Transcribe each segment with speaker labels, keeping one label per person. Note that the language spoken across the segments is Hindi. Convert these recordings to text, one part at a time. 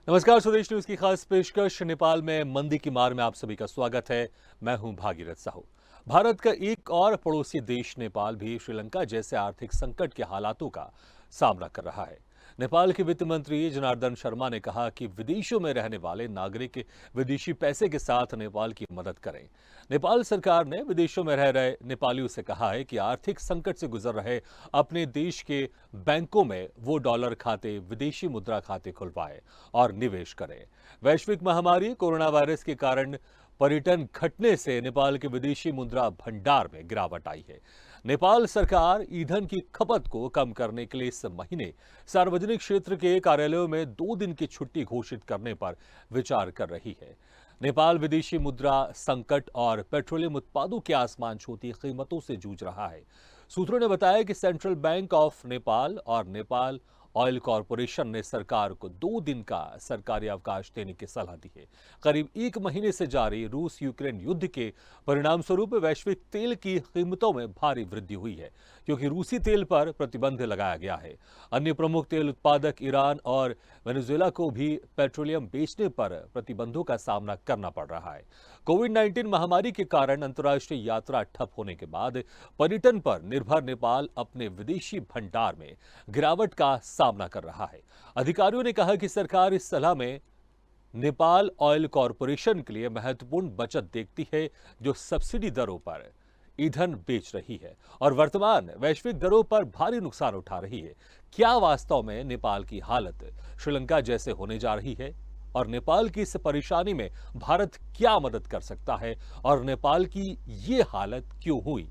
Speaker 1: नमस्कार, स्वदेश न्यूज की खास पेशकश नेपाल में मंदी की मार में आप सभी का स्वागत है। मैं हूं भागीरथ साहू। भारत का एक और पड़ोसी देश नेपाल भी श्रीलंका जैसे आर्थिक संकट के हालातों का सामना कर रहा है। नेपाल के वित्त मंत्री जनार्दन शर्मा ने कहा कि विदेशों में रहने वाले नागरिक विदेशी पैसे के साथ नेपाल की मदद करें। नेपाल सरकार ने विदेशों में रह रहे नेपालियों से कहा है कि आर्थिक संकट से गुजर रहे अपने देश के बैंकों में वो डॉलर खाते, विदेशी मुद्रा खाते खुलवाएं और निवेश करें। वैश्विक महामारी कोरोना वायरस के कारण पर्यटन घटने से नेपाल के विदेशी मुद्रा भंडार में गिरावट आई है। नेपाल सरकार ईंधन की खपत को कम करने के लिए इस महीने सार्वजनिक क्षेत्र के कार्यालयों में 2 दिन की छुट्टी घोषित करने पर विचार कर रही है। नेपाल विदेशी मुद्रा संकट और पेट्रोलियम उत्पादों के आसमान छूती कीमतों से जूझ रहा है। सूत्रों ने बताया कि सेंट्रल बैंक ऑफ नेपाल और नेपाल ऑयल कॉरपोरेशन ने सरकार को 2 दिन का सरकारी अवकाश देने की सलाह दी है। करीब 1 महीने से जारी रूस यूक्रेन युद्ध के परिणाम स्वरूप वैश्विक तेल की कीमतों में भारी वृद्धि हुई है, क्योंकि रूसी तेल पर प्रतिबंध लगाया गया है। अन्य प्रमुख तेल उत्पादक ईरान और वेनेजुएला को भी पेट्रोलियम बेचने पर प्रतिबंधों का सामना करना पड़ रहा है। कोविड-19 महामारी के कारण अंतर्राष्ट्रीय यात्रा ठप होने के बाद पर्यटन पर निर्भर नेपाल अपने विदेशी भंडार में गिरावट का सामना कर रहा है। अधिकारियों ने कहा कि सरकार इस सलाह में नेपाल ऑयल कॉरपोरेशन के लिए महत्वपूर्ण बचत देखती है, जो सब्सिडी दरों पर ईंधन बेच रही है और वर्तमान वैश्विक दरों पर भारी नुकसान उठा रही है। क्या वास्तव में नेपाल की हालत श्रीलंका जैसे होने जा रही है और नेपाल की इस परेशानी में भारत क्या मदद कर सकता है और नेपाल की ये हालत क्यों हुई?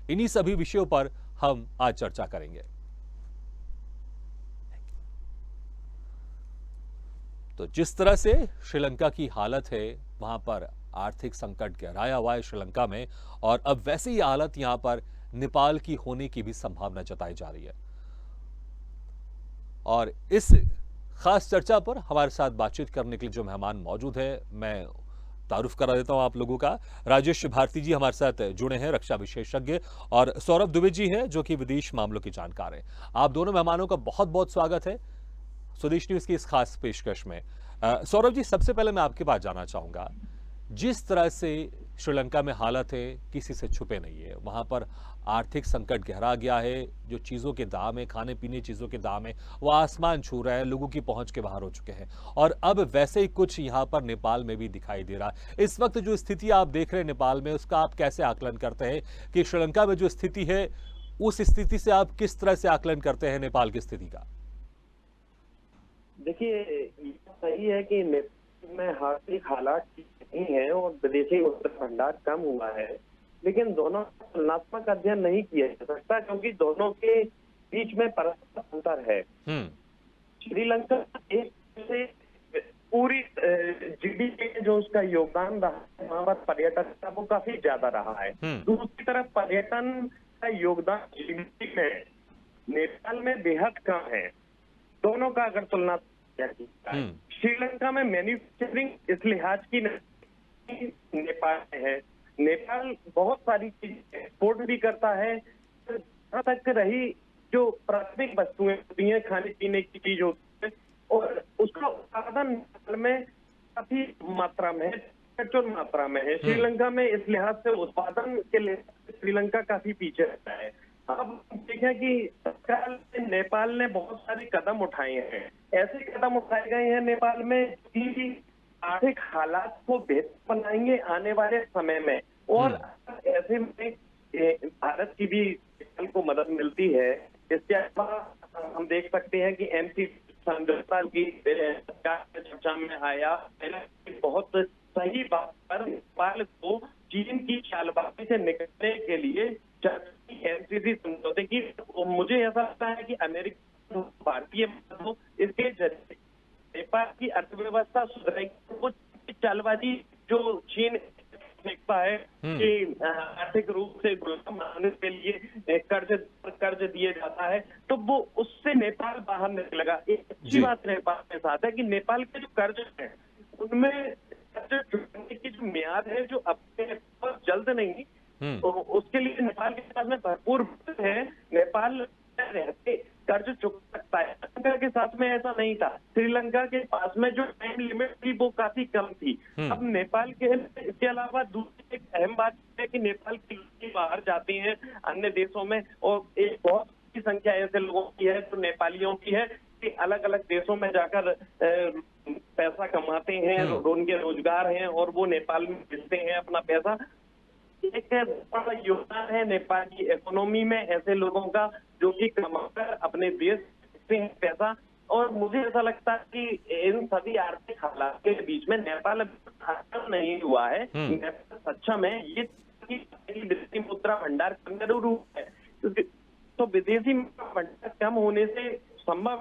Speaker 1: इन्हीं सभी विषयों पर हम आज चर्चा करेंगे। तो जिस तरह से श्रीलंका की हालत है, वहां पर आर्थिक संकट गहराया हुआ है श्रीलंका में, और अब वैसे ही हालत यहां पर नेपाल की होने की भी संभावना जताई जा रही है। और इस खास चर्चा पर हमारे साथ बातचीत करने के लिए जो मेहमान मौजूद है, मैं तारुफ करा देता हूं आप लोगों का। राजेश भारती जी हमारे साथ जुड़े हैं, रक्षा विशेषज्ञ, और सौरभ दुबे जी हैं जो कि विदेश मामलों के जानकार हैं। आप दोनों मेहमानों का बहुत बहुत स्वागत है स्वदेश न्यूज की इस खास पेशकश में। सौरभ जी, सबसे पहले मैं आपके पास जाना चाहूंगा। जिस तरह से श्रीलंका में हालत है, किसी से छुपे नहीं है। वहां पर आर्थिक संकट गहरा गया है। जो चीजों के दाम है, खाने पीने चीजों के दाम है, वो आसमान छू रहे हैं, लोगों की पहुंच के बाहर हो चुके हैं। और अब वैसे ही कुछ यहां पर नेपाल में भी दिखाई दे रहा है। इस वक्त जो स्थिति आप देख रहे हैं नेपाल में, उसका आप कैसे आकलन करते हैं कि श्रीलंका में जो स्थिति है, उस स्थिति से आप किस तरह से आकलन करते हैं नेपाल की स्थिति का?
Speaker 2: देखिए, ये सही है कि नेपाल में आर्थिक हालात ठीक नहीं है और विदेशी मुद्रा भंडार कम हुआ है, लेकिन दोनों का तुलनात्मक अध्ययन नहीं किया जा सकता क्योंकि दोनों के बीच में परस्पर अंतर है। श्रीलंका एक से पूरी जीडीपी में जो उसका योगदान रहा है, वहां पर पर्यटन का वो काफी ज्यादा रहा है। दूसरी तरफ पर्यटन का योगदान जीडीपी में नेपाल में बेहद कम है। दोनों का अगर तुलना श्रीलंका में मैन्युफैक्चरिंग इस लिहाज की नहीं, नेपाल में है। नेपाल बहुत सारी चीजें एक्सपोर्ट भी करता है। जहां तक रही जो प्राथमिक वस्तुएं होती हैं, खाने पीने की चीज होती है, और उसका उत्पादन नेपाल में काफी मात्रा में है, प्रचुर मात्रा में है। श्रीलंका में इस लिहाज से उत्पादन के लिए श्रीलंका काफी पीछे रहता है। अब देखें कि सरकार ने, नेपाल ने बहुत सारे कदम उठाए हैं। ऐसे कदम उठाए गए हैं नेपाल में कि आर्थिक हालात को बेहतर बनाएंगे आने वाले समय में, और ऐसे में भारत की भी नेपाल को मदद मिलती है। इसके अलावा हम देख सकते हैं कि एमसी समझौता की चर्चा में आया, बहुत सही बात पर नेपाल को चीन की चालबाजी से निकलने के लिए एमसीसी समझौते की, मुझे ऐसा लगता है कि अमेरिका भारतीय मदद हो, इसके जरिए नेपाल की अर्थव्यवस्था सुधरेगी। वो चालबाजी जो चीन देखता है कि आर्थिक रूप से गुलाम बनाने के लिए कर्ज दिए जाता है, तो वो उससे नेपाल बाहर निकलेगा। एक अच्छी बात नेपाल के साथ है कि नेपाल के जो कर्ज है उनमें कर्ज चुकाने की जो मियाद है, जो अपने जल्द नहीं, तो उसके लिए नेपाल के पास में भरपूर है। नेपाल रहते कर्ज चुका सकता है। श्रीलंका के साथ में ऐसा नहीं था। श्रीलंका के पास में जो टाइम लिमिट थी वो काफी कम थी। अब नेपाल के इसके अलावा दूसरी एक अहम बात है कि नेपाल के लोग बाहर जाते हैं अन्य देशों में, और एक बहुत की संख्या ऐसे लोगों की है जो नेपालियों की है कि अलग अलग देशों में जाकर पैसा कमाते हैं, उनके रोजगार हैं और वो नेपाल में भेजते हैं अपना पैसा। एक बड़ा योगदान है नेपाल की इकोनॉमी में ऐसे लोगों का जो कि कमाकर अपने देश भेजते हैं पैसा। और मुझे ऐसा लगता है कि इन सभी आर्थिक हालात के बीच में नेपाल सक्षम नहीं हुआ है। नेपाल सक्षम है ये विदेशी मुद्रा भंडार कम जरूर हुआ है, तो विदेशी मुद्रा भंडार कम होने से संभव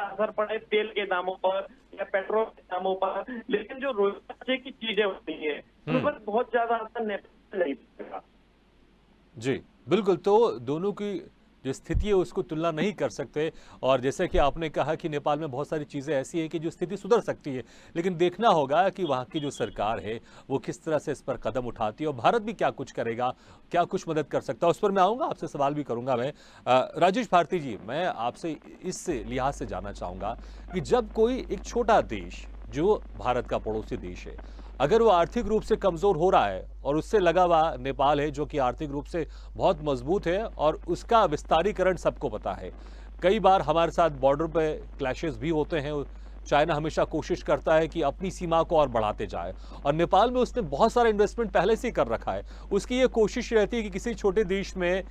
Speaker 2: असर पड़े तेल के दामों पर या पेट्रोल के दामों पर, लेकिन जो रोजमर्रा की चीजें होती हैं उन पर बहुत ज्यादा असर नहीं पड़ेगा।
Speaker 1: जी बिल्कुल, तो दोनों की जो स्थिति है उसको तुलना नहीं कर सकते। और जैसे कि आपने कहा कि नेपाल में बहुत सारी चीज़ें ऐसी हैं कि जो स्थिति सुधर सकती है, लेकिन देखना होगा कि वहाँ की जो सरकार है वो किस तरह से इस पर कदम उठाती है और भारत भी क्या कुछ करेगा, क्या कुछ मदद कर सकता है, उस पर मैं आऊँगा, आपसे सवाल भी करूँगा मैं। राजेश भारती जी, मैं आपसे इस लिहाज से जानना चाहूँगा कि जब कोई एक छोटा देश जो भारत का पड़ोसी देश है, अगर वो आर्थिक रूप से कमज़ोर हो रहा है और उससे लगा हुआ नेपाल है जो कि आर्थिक रूप से बहुत मजबूत है और उसका विस्तारीकरण सबको पता है, कई बार हमारे साथ बॉर्डर पे क्लैशेस भी होते हैं, चाइना हमेशा कोशिश करता है कि अपनी सीमा को और बढ़ाते जाए और नेपाल में उसने बहुत सारा इन्वेस्टमेंट पहले से ही कर रखा है। उसकी ये कोशिश रहती है कि किसी छोटे देश में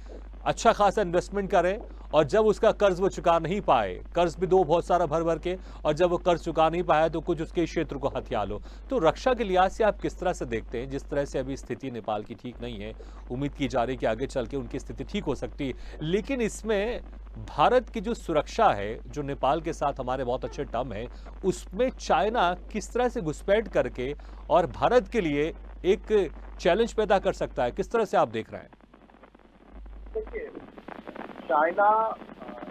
Speaker 1: अच्छा खासा इन्वेस्टमेंट करें और जब उसका कर्ज वो चुका नहीं पाए, कर्ज भी दो बहुत सारा भर भर के, और जब वो कर्ज चुका नहीं पाया तो कुछ उसके क्षेत्र को हथिया लो। तो रक्षा के लिहाज से आप किस तरह से देखते हैं, जिस तरह से अभी स्थिति नेपाल की ठीक नहीं है, उम्मीद की जा रही है कि आगे चल के उनकी स्थिति ठीक हो सकती है, लेकिन इसमें भारत की जो सुरक्षा है, जो नेपाल के साथ हमारे बहुत अच्छे टर्म है, उसमें चाइना किस तरह से घुसपैठ करके और भारत के लिए एक चैलेंज पैदा कर सकता है, किस तरह से आप देख रहे हैं?
Speaker 3: देखिए, चाइना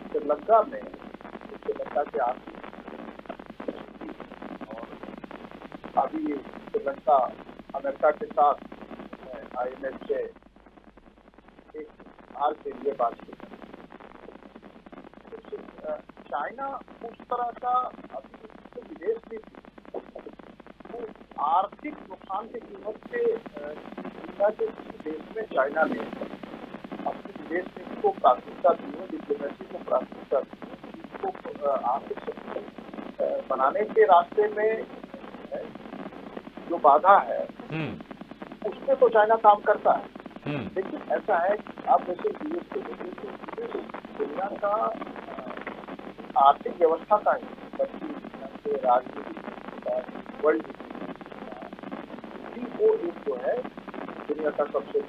Speaker 3: श्रीलंका में श्रीलंका के आर्थिक और अभी श्रीलंका अमेरिका के साथ IMF से एक हार के लिए बातचीत है। चाइना उस तरह का अभी विदेश नीति तो आर्थिक नुकसान की कीमत पे दुनिया के देश में चाइना ने अपने विदेश नीति को प्राथमिकता दी है, डिप्लोमेसी को प्राथमिकता दी है, इसको आर्थिक सक्षम बनाने के रास्ते में जो बाधा है उसमें तो चाइना काम करता है। लेकिन ऐसा है कि आप जैसे यूएस को देखें तो दुनिया का आर्थिक व्यवस्था का ही राजनीतिक वर्ल्ड वो एक जो है दुनिया का सबसे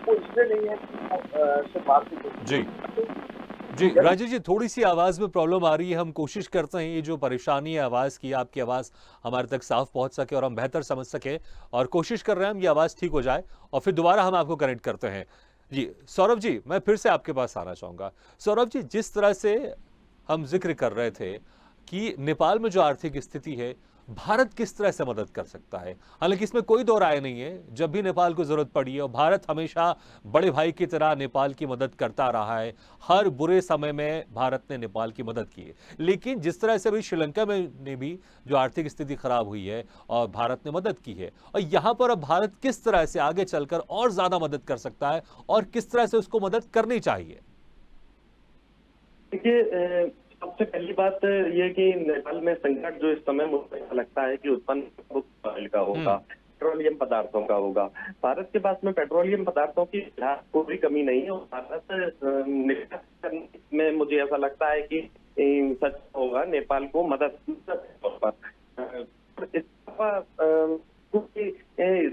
Speaker 3: वो इसलिए नहीं है कि सिर्फ आर्थिक।
Speaker 1: जी राजेश जी, थोड़ी सी आवाज़ में प्रॉब्लम आ रही है, हम कोशिश करते हैं ये जो परेशानी है आवाज़ की, आपकी आवाज़ हमारे तक साफ पहुंच सके और हम बेहतर समझ सके, और कोशिश कर रहे हैं हम ये आवाज़ ठीक हो जाए और फिर दोबारा हम आपको कनेक्ट करते हैं। जी सौरभ जी, मैं फिर से आपके पास आना चाहूँगा। सौरभ जी, जिस तरह से हम जिक्र कर रहे थे कि नेपाल में जो आर्थिक स्थिति है, भारत किस तरह से मदद कर सकता है, हालांकि इसमें कोई दो राय नहीं है, जब भी नेपाल को जरूरत पड़ी है और भारत हमेशा बड़े भाई की तरह नेपाल की मदद करता रहा है, हर बुरे समय में भारत ने नेपाल की मदद की है। लेकिन जिस तरह से अभी श्रीलंका में ने भी जो आर्थिक स्थिति खराब हुई है और भारत ने मदद की है, और यहाँ पर अब भारत किस तरह से आगे चलकर और ज्यादा मदद कर सकता है और किस तरह से उसको मदद करनी चाहिए?
Speaker 2: देखिए, सबसे पहली बात ये कि नेपाल में संकट जो इस समय मुझे ऐसा लगता है कि उत्पन्न ऑयल का होगा, पेट्रोलियम पदार्थों का होगा। भारत के पास में पेट्रोलियम पदार्थों की कोई कमी नहीं है और भारत निर्यात करने में मुझे ऐसा लगता है कि सच होगा नेपाल को मदद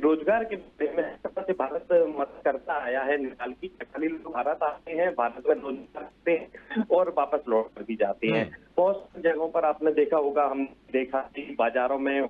Speaker 2: रोजगार के बारे में से भारत मदद करता आया है। नेपाल की नेपाली लोग भारत आते हैं, भारत में रोजगार करते हैं और वापस लौट कर भी जाते हैं। बहुत जगहों पर आपने देखा होगा, हम देखा कि बाजारों में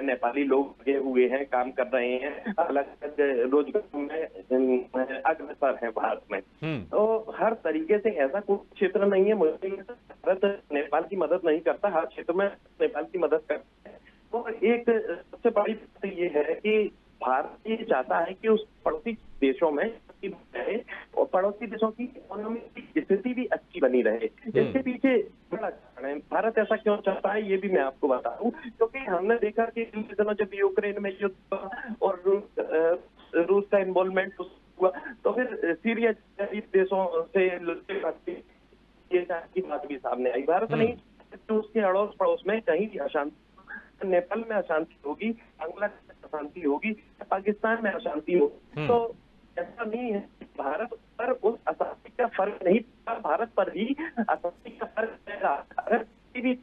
Speaker 2: नेपाली लोग लगे हुए हैं, काम कर रहे हैं, अलग अलग रोजगार में अग्रसर है भारत में। तो हर तरीके से ऐसा कोई क्षेत्र नहीं है मुझे भारत नेपाल की मदद नहीं करता, हर क्षेत्र में नेपाल की मदद करता है। और एक सबसे बड़ी बात ये है कि भारत ये चाहता है कि उस पड़ोसी देशों में रहे और पड़ोसी देशों की इकोनॉमी की स्थिति भी अच्छी बनी रहे। इसके पीछे बड़ा कारण है। भारत ऐसा क्यों चाहता है ये भी मैं आपको बता दूं, क्योंकि हमने देखा कि इन दिनों जब यूक्रेन में युद्ध हुआ और रूस का इन्वॉल्वमेंट हुआ, तो फिर सीरिया जैसे देशों से ये की बात भी सामने आई। भारत नहीं, तो उसके अड़ोस पड़ोस में कहीं भी अशांति, नेपाल में अशांति होगी, बांग्लादेश में अशांति होगी, पाकिस्तान में अशांति होगी। तो ऐसा नहीं है, भारत पर उस अशांति का फर्क नहीं पड़ता, भारत पर ही अशांति का फर्क पड़ेगा। अगर किसी भी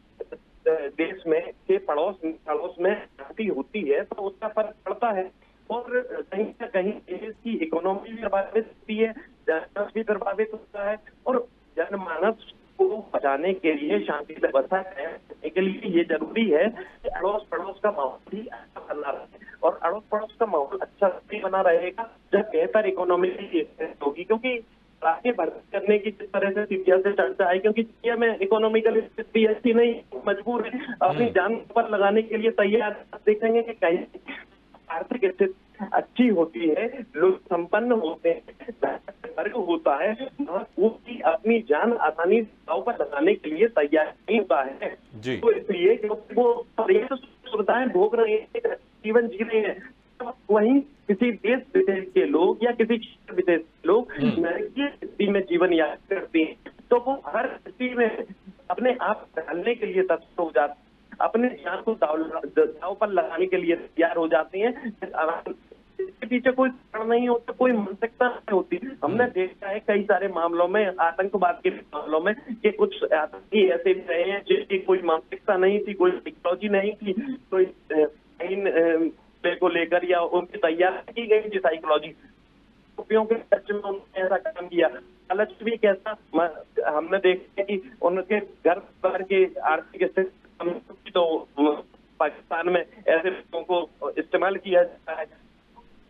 Speaker 2: देश में के पड़ोस में अशांति होती है तो उसका फर्क पड़ता है और कहीं ना कहीं देश की इकोनॉमी भी प्रभावित होती है, जनमानस भी प्रभावित होता है और जनमानस को बचाने के लिए, शांति व्यवस्था कायम करने के लिए ये जरूरी है कि अड़ोस पड़ोस का माहौल भी अच्छा बना रहे और अड़ोस पड़ोस का माहौल अच्छा भी बना रहेगा जब बेहतर इकोनॉमी होगी। क्योंकि आगे भर्ती करने की जिस तरह से सीरिया से चर्चा है, क्योंकि सीरिया में इकोनॉमिकल स्थिति ऐसी नहीं, मजबूर है अपनी जान पर लगाने के लिए तैयार। देखेंगे कि कहीं आर्थिक स्थिति अच्छी होती है, लोग संपन्न होते हैं, वर्ग होता है, वो भी अपनी जान आसानी दांव पर लगाने के लिए तैयार नहीं होता है। तो इसलिए क्योंकि वो पर्याप्त सुविधाएं भोग रहे हैं, जीवन जी रहे हैं, तो वहीं किसी देश विदेश के लोग या किसी क्षेत्र विदेश के लोग नरकीय स्थिति में जीवन यापन करते हैं, तो वो हर स्थिति में अपने आप ढालने के लिए तत्पर हो जाते हैं, अपने जान को दांव पर लगाने के लिए तैयार हो जाते हैं। इसके पीछे कोई कारण नहीं होता, कोई मानसिकता नहीं होती। हमने देखा है कई सारे मामलों में, आतंकवाद के मामलों में, कि कुछ आतंकी ऐसे भी रहे हैं जिनकी कोई मानसिकता नहीं थी, कोई साइकोलॉजी नहीं थी, कोई को लेकर या उनकी तैयार की गई थी साइकोलॉजी, रुपयों के खर्च में उन्होंने ऐसा काम किया। लालच भी कैसा, हमने देखा कि उनके घर पर के आर्थिक स्थिति, तो पाकिस्तान में ऐसे लोगों को इस्तेमाल किया जाता है।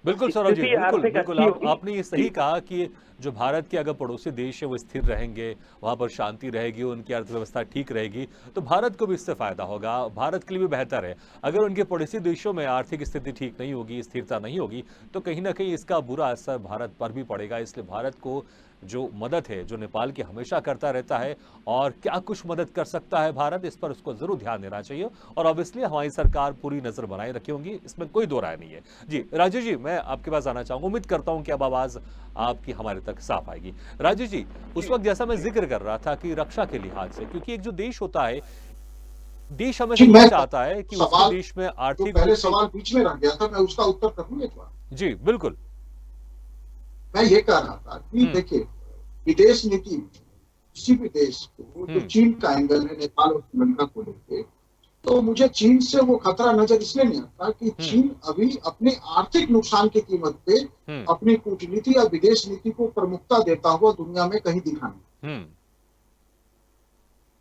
Speaker 1: बिल्कुल सौरभ जी, बिल्कुल आपने ये सही कहा कि जो भारत के अगर पड़ोसी देश है वो स्थिर रहेंगे, वहां पर शांति रहेगी, उनकी अर्थव्यवस्था ठीक रहेगी, तो भारत को भी इससे फायदा होगा, भारत के लिए भी बेहतर है। अगर उनके पड़ोसी देशों में आर्थिक स्थिति ठीक नहीं होगी, स्थिरता नहीं होगी, तो कहीं ना कहीं इसका बुरा असर भारत पर भी पड़ेगा। इसलिए भारत को जो मदद है, जो नेपाल की हमेशा करता रहता है, और क्या कुछ मदद कर सकता है भारत, इस पर उसको जरूर ध्यान देना चाहिए। और ऑब्वियसली हमारी सरकार पूरी नजर बनाए रखी होंगी, इसमें कोई दो राय नहीं है। जी राजू जी, मैं आपके पास आना चाहूंगा, उम्मीद करता हूं कि अब आवाज आपकी हमारे तक साफ आएगी। राजू जी, उस वक्त जैसा मैं जिक्र कर रहा था कि रक्षा के लिहाज से, क्योंकि एक जो देश होता है, देश हमेशा ये चाहता है कि उसके देश में आर्थिक,
Speaker 4: पहले सवाल बीच में रह गया था, मैं उसका उत्तर करूंगा।
Speaker 1: जी बिल्कुल,
Speaker 4: मैं ये कह रहा था कि देखिए, विदेश नीति में किसी भी देश को, जो चीन का एंगल है नेपाल और श्रीलंका को लेकर, तो मुझे चीन से वो खतरा नजर इसलिए नहीं आता कि चीन अभी अपने आर्थिक नुकसान की कीमत पे अपनी कूटनीति या विदेश नीति को प्रमुखता देता हुआ दुनिया में कहीं दिखा नहीं।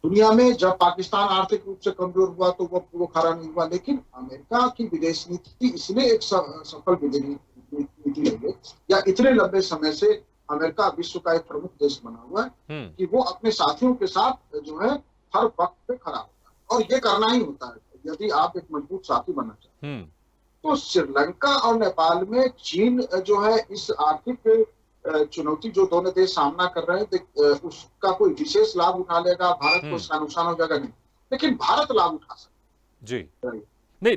Speaker 4: दुनिया में जब पाकिस्तान आर्थिक रूप से कमजोर हुआ तो वो खरा नहीं हुआ, लेकिन अमेरिका की विदेश नीति इसलिए एक सफल विदेश नीति रही है, या इतने लंबे समय से अमेरिका विश्व का एक प्रमुख देश बना हुआ है कि वो अपने साथियों के साथ जो है हर वक्त पे खड़ा होता है, और ये करना ही होता है यदि आप एक मजबूत साथी बनना चाहते हैं। तो श्रीलंका और नेपाल में चीन जो है इस आर्थिक चुनौती जो दोनों देश सामना कर रहे हैं, उसका कोई विशेष लाभ उठा लेगा, भारत को उसका नुकसान हो जाएगा नहीं, लेकिन भारत लाभ उठा सकता
Speaker 1: जी नहीं।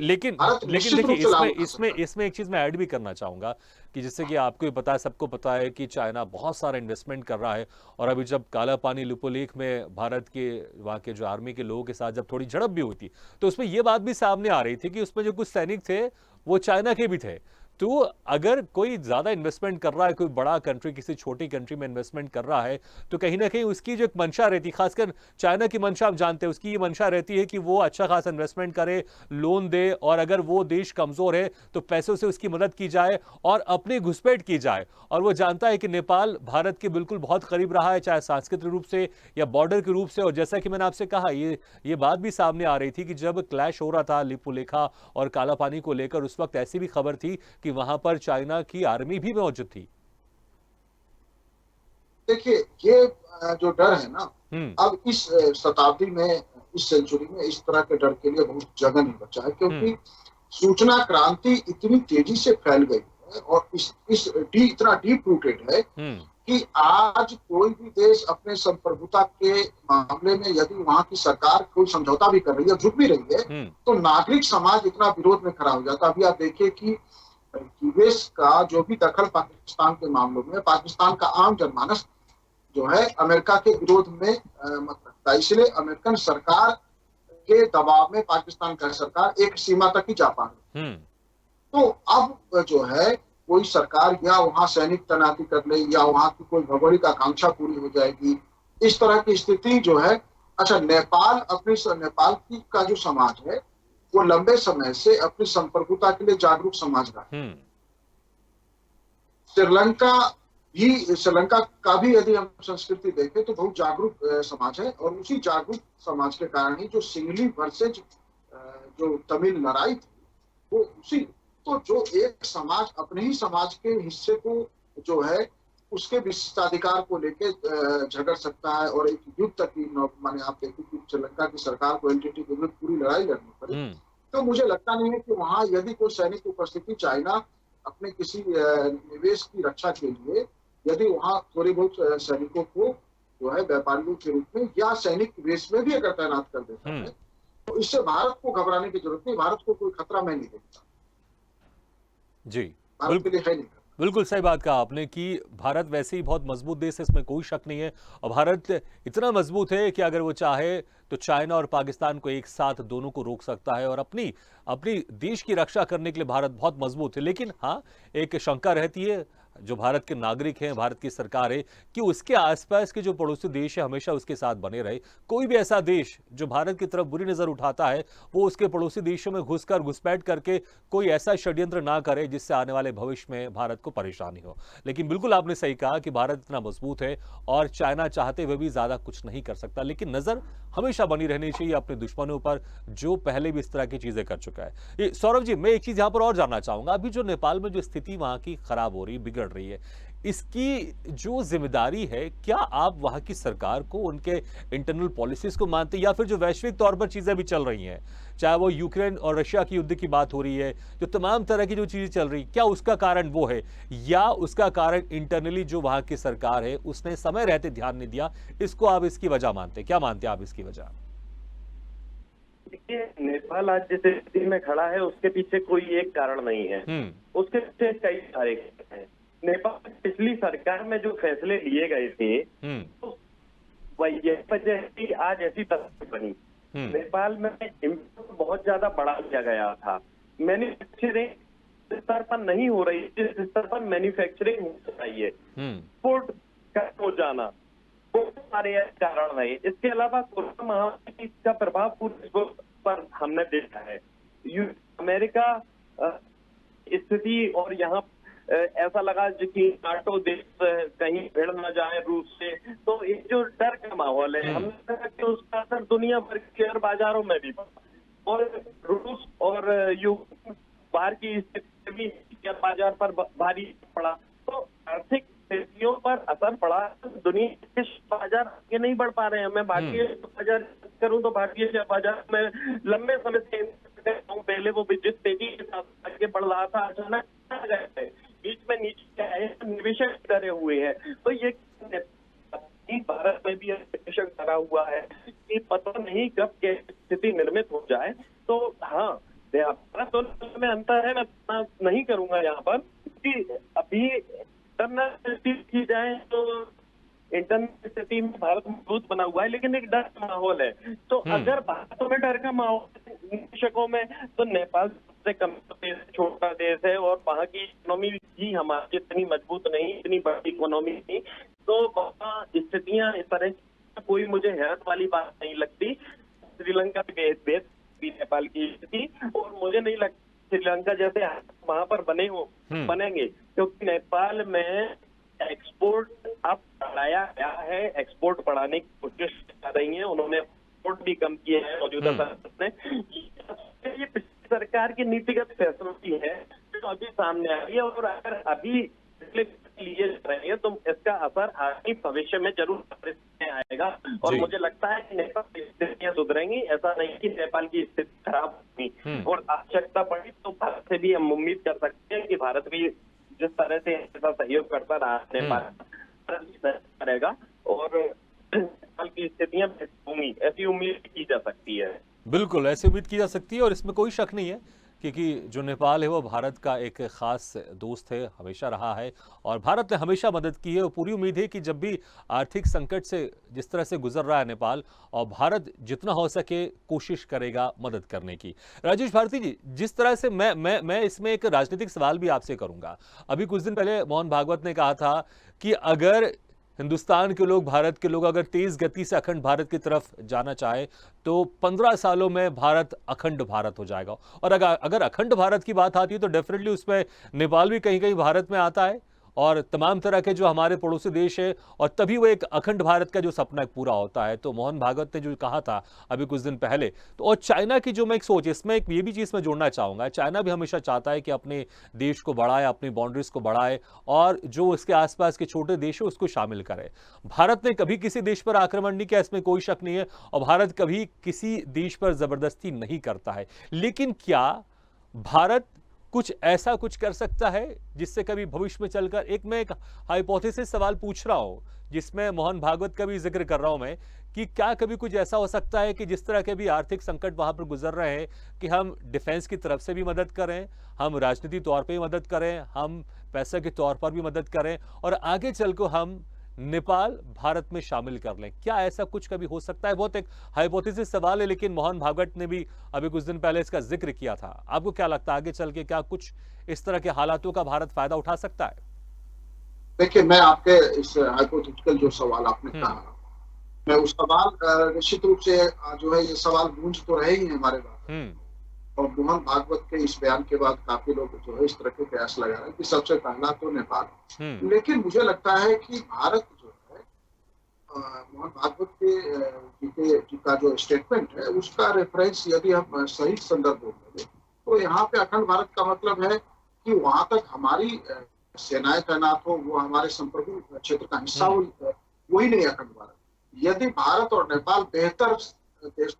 Speaker 1: लेकिन देखिए, इसमें एक चीज मैं ऐड भी करना चाहूंगा कि जिससे कि आपको भी पता है, सबको पता है कि चाइना बहुत सारा इन्वेस्टमेंट कर रहा है, और अभी जब काला पानी लिपोलेख में भारत के वहां के जो आर्मी के लोगों के साथ जब थोड़ी झड़प भी हुई थी, तो उसमें यह बात भी सामने आ रही थी कि उसमें जो कुछ सैनिक थे वो चाइना के भी थे। तो अगर कोई ज्यादा इन्वेस्टमेंट कर रहा है, कोई बड़ा कंट्री किसी छोटी कंट्री में इन्वेस्टमेंट कर रहा है, तो कहीं ना कहीं उसकी जो एक मंशा रहती है, खासकर चाइना की मंशा आप जानते हैं, उसकी ये मंशा रहती है कि वो अच्छा खासा इन्वेस्टमेंट करे, लोन दे, और अगर वो देश कमजोर है तो पैसों से उसकी मदद की जाए और अपनी घुसपैठ की जाए। और वो जानता है कि नेपाल भारत के बिल्कुल बहुत करीब रहा है, चाहे सांस्कृतिक रूप से या बॉर्डर के रूप से। और जैसा कि मैंने आपसे कहा, ये बात भी सामने आ रही थी कि जब क्लैश हो रहा था लिपुलेखा और काला पानी को लेकर, उस वक्त ऐसी भी खबर थी कि वहां पर चाइना की आर्मी भी मौजूद थी।
Speaker 4: देखिए, ये जो डर है ना, अब इस शताब्दी में, इस सेंचुरी में इस तरह के डर के लिए बहुत जगह नहीं बचा है, क्योंकि सूचना क्रांति इतनी तेजी से फैल गई है और इतना डीप रूटेड है कि आज कोई भी देश अपने संप्रभुता के मामले में यदि वहां की सरकार कोई समझौता भी कर रही है, झुक भी रही है, तो नागरिक समाज इतना विरोध में खड़ा हो जाता है। अभी आप देखिए कि यूएस का जो भी दखल पाकिस्तान के मामलों में, पाकिस्तान का आम जनमानस जो है अमेरिका के विरोध में मत रखता है। इसलिए अमेरिकन सरकार के दबाव में पाकिस्तान का सरकार एक सीमा तक ही जा पा रही है। तो अब जो है कोई सरकार या वहां सैनिक तैनाती कर ले या वहां की कोई भौगोलिक आकांक्षा पूरी हो जाएगी, इस तरह की स्थिति जो है। अच्छा, नेपाल की का जो समाज है वो लंबे समय से अपनी संप्रभुता के लिए जागरूक समाज रहा है। श्रीलंका का भी यदि हम संस्कृति देखें तो बहुत जागरूक समाज है और उसी जागरूक समाज के कारण ही जो सिंगली वर्सेज जो तमिल लड़ाई थी वो उसी, तो जो एक समाज अपने ही समाज के हिस्से को जो है उसके विशिष्टाधिकार को लेके झगड़ सकता है और एक युद्ध तक की माने आप देखिए कि श्रीलंका की सरकार को एलटीटी के विरुद्ध पूरी लड़ाई लड़नी पड़ी। तो मुझे लगता नहीं है कि वहां यदि कोई सैनिक उपस्थिति, चाइना अपने किसी निवेश की रक्षा के लिए यदि वहां थोड़ी बहुत सैनिकों को जो है व्यापारियों के रूप में या सैनिक वेश में भी अगर तैनात कर देता है तो इससे भारत को घबराने की जरूरत नहीं। भारत को कोई खतरा मैं नहीं देखता
Speaker 1: जी,
Speaker 4: भारत के लिए है नहीं।
Speaker 1: बिल्कुल सही बात कहा आपने कि भारत वैसे ही बहुत मजबूत देश है, इसमें कोई शक नहीं है। और भारत इतना मजबूत है कि अगर वो चाहे तो चाइना और पाकिस्तान को एक साथ दोनों को रोक सकता है और अपनी देश की रक्षा करने के लिए भारत बहुत मजबूत है। लेकिन हाँ, एक शंका रहती है जो भारत के नागरिक हैं, भारत की सरकार है, कि उसके आसपास के जो पड़ोसी देश है हमेशा उसके साथ बने रहे। कोई भी ऐसा देश जो भारत की तरफ बुरी नजर उठाता है वो उसके पड़ोसी देशों में घुसपैठ करके कोई ऐसा षड्यंत्र ना करे जिससे आने वाले भविष्य में भारत को परेशानी हो। लेकिन बिल्कुल आपने सही कहा कि भारत इतना मजबूत है और चाइना चाहते हुए भी ज्यादा कुछ नहीं कर सकता। लेकिन नजर हमेशा बनी रहनी चाहिए अपने दुश्मनों पर जो पहले भी इस तरह की चीजें कर चुका है। सौरभ जी, मैं एक चीज यहां पर और जानना चाहूंगा, अभी जो नेपाल में जो स्थिति वहां की खराब हो रही, बिगड़ रही है, इसकी जो जिम्मेदारी है, क्या आप वहां की सरकार को, उनके इंटरनल पॉलिसीज को मानते हैं या फिर जो वैश्विक तौर पर चीजें भी चल रही हैं, चाहे वो यूक्रेन और रशिया की युद्ध की बात हो रही है, जो तमाम तरह की जो चीजें चल रही, क्या उसका कारण वो है या उसका कारण इंटरनली जो वहां की सरकार है उसने समय रहते ध्यान नहीं दिया? इसको आप इसकी वजह मानते हैं, क्या मानते हैं आप इसकी वजह?
Speaker 2: देखिए, नेपाल आज जिस स्थिति में खड़ा है उसके पीछे कोई एक कारण नहीं है, उसके पीछे कई सारे हैं। नेपाल पिछली सरकार में जो फैसले लिए गए थे तो वही वजह से आज ऐसी तस्वीर बनी। नेपाल में इम्पोर्ट बहुत ज्यादा बढ़ा दिया गया था, मैन्युफैक्चरिंग स्तर पर नहीं हो रही जिस स्तर पर मैन्युफैक्चरिंग होनी चाहिए, इम्पोर्ट कम हो जाना, बहुत सारे कारण है। इसके अलावा कोरोना महामारी का प्रभाव पूरे पर हमने देखा है। अमेरिका स्थिति और यहाँ ऐसा लगा कि नाटो देश कहीं भिड़ न जाए रूस से, तो ये जो डर का माहौल है हमने देखा कि उसका असर दुनिया भर के शेयर बाजारों में भी पड़ा और रूस और यूक्रेन बाहर की स्थिति भी शेयर बाजार पर भारी पड़ा, तो आर्थिक स्थितियों पर असर पड़ा। दुनिया के शेयर बाजार आगे नहीं बढ़ पा रहे हैं। मैं भारतीय बाजार करूं तो भारतीय शेयर बाजार में लंबे समय से पहले वो जिस तेजी के साथ आगे बढ़ रहा था अचानक बीच में नीचे आए, निवेशक डरे हुए हैं। तो ये भारत में भी निवेशक डरा हुआ है कि पता नहीं कब क्या स्थिति निर्मित हो जाए। तो हाँ, भारत दोनों में अंतर है, मैं नहीं करूंगा यहाँ पर कि अभी इंटरनल स्थिति की जाए तो इंटरनल स्थिति में भारत मजबूत बना हुआ है, लेकिन एक डर का माहौल है। तो अगर भारत में डर का माहौल निवेशकों में, तो नेपाल सबसे कम देश, छोटा देश है और वहाँ की इकोनॉमी भी हमारी इतनी मजबूत नहीं, इतनी बड़ी इकोनॉमी नहीं, तो वहाँ स्थितियां इस तरह कोई मुझे हैरत वाली बात नहीं लगती। श्रीलंका भी नेपाल की स्थिति, और मुझे नहीं लगता श्रीलंका जैसे वहां पर बनेंगे, क्योंकि नेपाल में एक्सपोर्ट अब बढ़ाया गया है, एक्सपोर्ट बढ़ाने की कोशिश कर रही है, उन्होंने एक्सपोर्ट भी कम किया है मौजूदा सरकार ने। ये पिछली सरकार की नीतिगत फैसला है जो अभी सामने आ रही है, और अगर अभी लिए जा रही है तो इसका असर आगे भविष्य में जरूर आएगा। और मुझे लगता है कि नेपाल की स्थितियां सुधरेंगी, ऐसा नहीं कि नेपाल की स्थिति खराब हुई और आवश्यकता पड़ी तो भारत से भी हम उम्मीद कर सकते हैं कि भारत भी जिस तरह से ऐसा सहयोग करता रहा नेपाल भारत भी सहयोग करेगा और नेपाल की स्थितियां बेहतर होंगी, ऐसी उम्मीद की जा सकती है।
Speaker 1: बिल्कुल ऐसी उम्मीद की जा सकती है और इसमें कोई शक नहीं है क्योंकि जो नेपाल है वो भारत का एक खास दोस्त है, हमेशा रहा है और भारत ने हमेशा मदद की है और पूरी उम्मीद है कि जब भी आर्थिक संकट से जिस तरह से गुजर रहा है नेपाल और भारत जितना हो सके कोशिश करेगा मदद करने की। राजेश भारती जी, जिस तरह से मैं इसमें एक राजनीतिक सवाल भी आपसे करूंगा। अभी कुछ दिन पहले मोहन भागवत ने कहा था कि अगर हिंदुस्तान के लोग, भारत के लोग अगर तेज गति से अखंड भारत की तरफ जाना चाहे तो 15 सालों में भारत अखंड भारत हो जाएगा और अगर अखंड भारत की बात आती है तो डेफिनेटली उसमें नेपाल भी कहीं कहीं भारत में आता है और तमाम तरह के जो हमारे पड़ोसी देश है और तभी वो एक अखंड भारत का जो सपना एक पूरा होता है। तो मोहन भागवत ने जो कहा था अभी कुछ दिन पहले, तो और चाइना की जो मैं एक सोच, इसमें एक ये भी चीज़ मैं जोड़ना चाहूँगा, चाइना भी हमेशा चाहता है कि अपने देश को बढ़ाए, अपनी बाउंड्रीज को बढ़ाए और जो उसके आसपास के छोटे देश है उसको शामिल करे। भारत ने कभी किसी देश पर आक्रमण नहीं किया, इसमें कोई शक नहीं है और भारत कभी किसी देश पर जबरदस्ती नहीं करता है। लेकिन क्या भारत कुछ ऐसा कुछ कर सकता है जिससे कभी भविष्य में चलकर, एक मैं एक हाइपोथेसिस सवाल पूछ रहा हूं जिसमें मोहन भागवत का भी जिक्र कर रहा हूं मैं, कि क्या कभी कुछ ऐसा हो सकता है कि जिस तरह के भी आर्थिक संकट वहां पर गुजर रहे हैं कि हम डिफेंस की तरफ से भी मदद करें, हम राजनीति तौर पर भी मदद करें, हम पैसे के तौर पर भी मदद करें और आगे चलकर हम नेपाल भारत में शामिल कर लें? क्या ऐसा कुछ कभी हो सकता है? बहुत एक हाइपोथेसिस सवाल है लेकिन मोहन भागवत ने भी अभी कुछ दिन पहले इसका जिक्र किया था। आपको क्या लगता है आगे चल के क्या कुछ इस तरह के हालातों का भारत फायदा उठा सकता है?
Speaker 4: देखिए, मैं आपके इस हाइपोथेटिकल जो सवाल आपने कहा, मैं उस सवाल निश्चित रूप से जो है ये सवाल गूंज तो रहे ही है हमारे पास और मोहन भागवत के इस बयान के बाद काफी लोग जो है इस तरह के प्रयास लगा रहे हैं कि सबसे पहला तो नेपाल। लेकिन मुझे लगता है कि भारत जो है मोहन भागवत के जी का जो स्टेटमेंट है उसका रेफरेंस यदि हम सही संदर्भ में तो यहाँ पे अखंड भारत का मतलब है कि वहां तक हमारी सेनाएं तैनात हो, वो हमारे संप्रभु क्षेत्र का हिस्सा हो, वही नहीं अखंड भारत। यदि भारत और नेपाल बेहतर देश,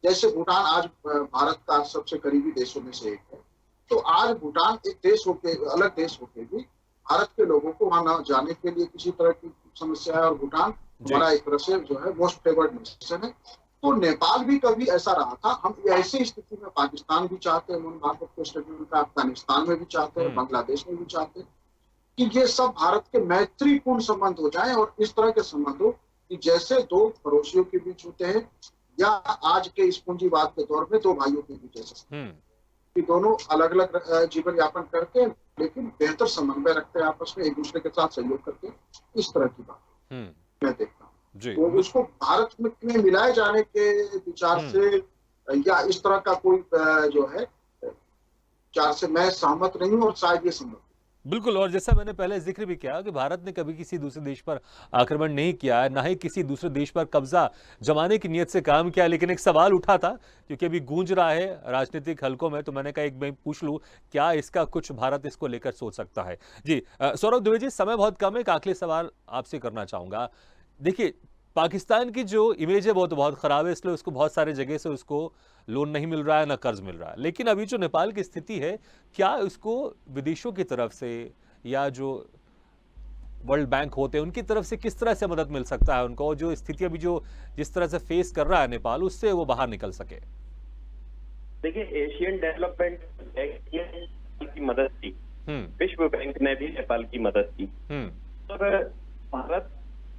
Speaker 4: जैसे भूटान आज भारत का सबसे करीबी देशों में से एक है, तो आज भूटान एक देश होके, अलग देश होके भी भारत के लोगों को वहां न जाने के लिए किसी तरह की समस्या है और भूटान हमारा एक तरह से जो है मोस्ट फेवर्ड नेशन है। तो नेपाल भी कभी ऐसा रहा था। हम ऐसी स्थिति में पाकिस्तान भी चाहते हैं, मोहन भागवत के स्टेटमेंट का, अफगानिस्तान में भी चाहते हैं, बांग्लादेश में भी चाहते हैं कि ये सब भारत के मैत्रीपूर्ण संबंध हो जाए और इस तरह के संबंध हो कि जैसे दो पड़ोसियों के बीच होते हैं या आज के इस पूंजीवाद के दौर में दो भाइयों के बीच ऐसा कि दोनों अलग अलग जीवन यापन करते हैं लेकिन बेहतर समन्वय रखते हैं आपस में, एक दूसरे के साथ सहयोग करते हैं। इस तरह की बात मैं देखता हूँ। तो उसको भारत में मिलाए जाने के विचार से या इस तरह का कोई जो है विचार से मैं सहमत नहीं हूँ और शायद ये संभव।
Speaker 1: बिल्कुल, और जैसा मैंने पहले जिक्र भी किया कि भारत ने कभी किसी दूसरे देश पर आक्रमण नहीं किया है, ना ही किसी दूसरे देश पर कब्जा जमाने की नीयत से काम किया। लेकिन एक सवाल उठा था क्योंकि अभी गूंज रहा है राजनीतिक हलकों में, तो मैंने कहा एक मैं पूछ लूं क्या इसका कुछ भारत इसको लेकर सोच सकता है। जी सौरभ दुबे जी, समय बहुत कम है, एक आखिरी सवाल आपसे करना चाहूंगा। देखिए, पाकिस्तान की जो इमेज है वो तो बहुत खराब है, इसलिए उसको बहुत सारे जगह से उसको लोन नहीं मिल रहा है, ना कर्ज मिल रहा है। लेकिन अभी जो नेपाल की स्थिति है, क्या उसको विदेशों की तरफ से या जो वर्ल्ड बैंक होते हैं उनकी तरफ से किस तरह से मदद मिल सकता है उनको, जो स्थिति अभी जो जिस तरह से फेस कर रहा है नेपाल, उससे वो बाहर निकल सके?
Speaker 2: देखिए, एशियन डेवलपमेंट बैंक की मदद की, विश्व बैंक ने भी नेपाल की मदद की और भारत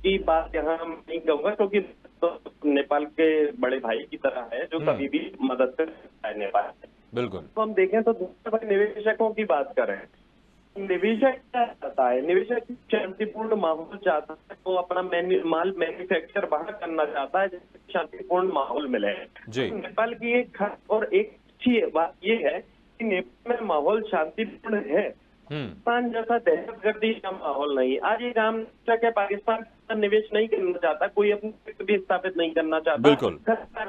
Speaker 2: की बात यहाँ नहीं कहूंगा क्योंकि तो नेपाल के बड़े भाई की तरह है जो कभी भी मदद कर सकता है नेपाल। बिल्कुल। तो हम देखें तो दूसरे भाई निवेशकों की बात करें, निवेशक क्या चाहता है? निवेशक शांतिपूर्ण माहौल चाहता है, वो अपना माल मैन्युफैक्चर बाहर करना चाहता है जिससे शांतिपूर्ण माहौल मिले। नेपाल की एक खास और एक अच्छी बात ये है कि नेपाल में माहौल शांतिपूर्ण है, पाकिस्तान जैसा दहशतगर्दी का माहौल नहीं। आज ये काम है पाकिस्तान निवेश नहीं करना चाहता, कोई अपनी भी स्थापित नहीं करना चाहता,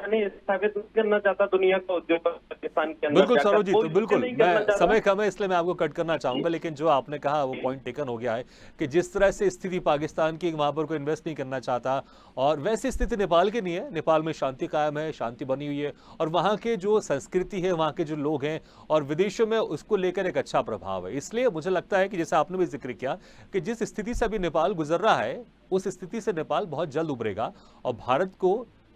Speaker 2: नहीं स्थापित नहीं करना चाहता दुनिया का उद्योग पाकिस्तान के अंदर
Speaker 1: बिल्कुल
Speaker 2: जाकर
Speaker 1: सौरभ जी,
Speaker 2: कोई
Speaker 1: तो
Speaker 2: कुछ
Speaker 1: बिल्कुल
Speaker 2: नहीं करना
Speaker 1: मैं
Speaker 2: चाहता।
Speaker 1: समय कम है इसलिए मैं आपको कट करना चाहूंगा, लेकिन जो आपने कहा वो पॉइंट टेकन हो गया है कि जिस तरह से स्थिति पाकिस्तान की, वहां पर कोई इन्वेस्ट नहीं करना चाहता, और वैसी स्थिति नेपाल की नहीं है। नेपाल में शांति कायम है, शांति बनी हुई है, और वहां के जो संस्कृति है, वहां के जो लोग हैं, और विदेशों में उसको लेकर एक अच्छा प्रभाव है। इसलिए मुझे लगता है कि जैसे आपने भी जिक्र किया कि जिस स्थिति से अभी नेपाल गुजर रहा है, उस स्थिति से नेपाल बहुत जल्द उभरेगा, और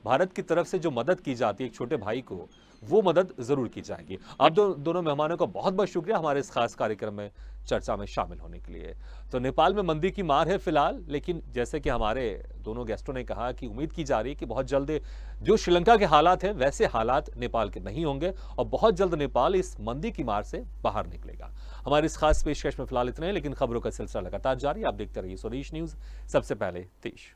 Speaker 1: भारत की तरफ से जो मदद की जाती है एक छोटे भाई को, वो मदद जरूर की जाएगी। आप दोनों मेहमानों का बहुत बहुत शुक्रिया हमारे इस खास कार्यक्रम में चर्चा में शामिल होने के लिए। तो नेपाल में मंदी की मार है फिलहाल, लेकिन जैसे कि हमारे दोनों गेस्टों ने कहा कि उम्मीद की जा रही है कि बहुत जल्द जो श्रीलंका के हालात हैं वैसे हालात नेपाल के नहीं होंगे, और बहुत जल्द नेपाल इस मंदी की मार से बाहर निकलेगा। हमारी इस खास पेशकश में फिलहाल इतने हैं, लेकिन खबरों का सिलसिला लगातार जारी। आप देखते रहिए स्वदेश न्यूज, सबसे पहले देश।